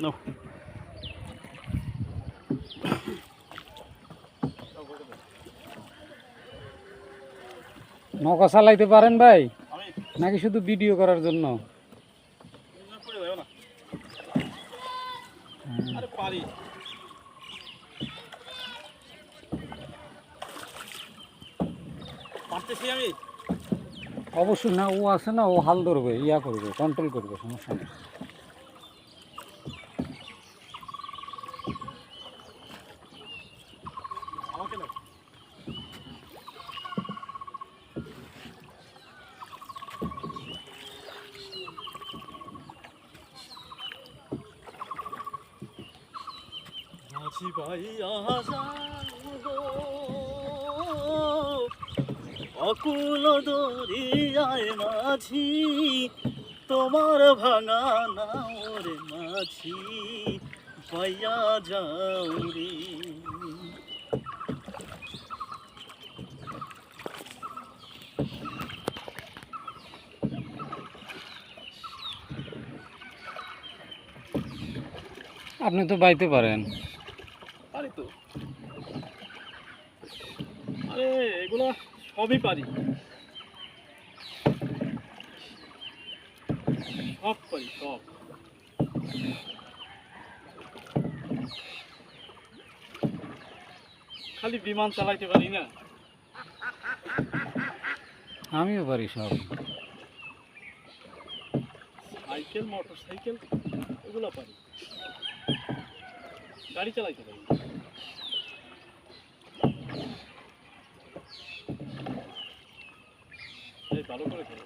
No. নৌকা চালাইতে পারেন ভাই নাকি শুধু ভিডিও করার জন্য? অবশ্যই না, ও আছে না, ও হাল ধরবে, ইয়া করবে, কন্ট্রোল করবে, সমস্যা নেই। অকুল দরিয়ায় মাঝি তোমার ভাঙা নাওরে মাঝি পাইয়া যাও রে। আপনি তো বাইতে পারেন। পারি তো, আরে এগুলো সবই পারি, সব পারি সব। খালি বিমান চালাইতে পারি না। আমিও পারি সব। সাইকেল, মোটর সাইকেল এগুলো পারি, গাড়ি চালাইতে পারি। ভালো করে খেলো।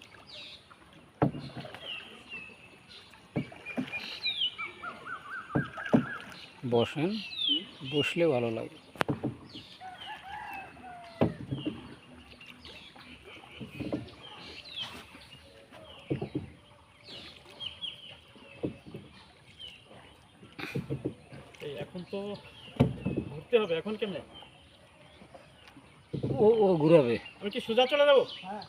বসেন, বসলে ভালো লাগে। এই এখন তো ঘুরতে হবে, এখন কেমনে? ও ও ঘুরাবে। আমি কি সোজা চলে যাবো? হ্যাঁ।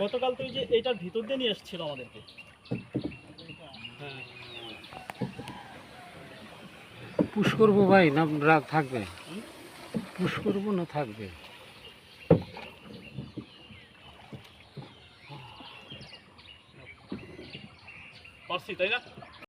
গতকাল তুই যে এইটার ভিতর দিয়ে নিয়ে এসেছিল আমাদেরকে। হ্যাঁ। পুশ করবো ভাই না থাকবে? পুশ করবো না থাকবে? পারছি তাই না?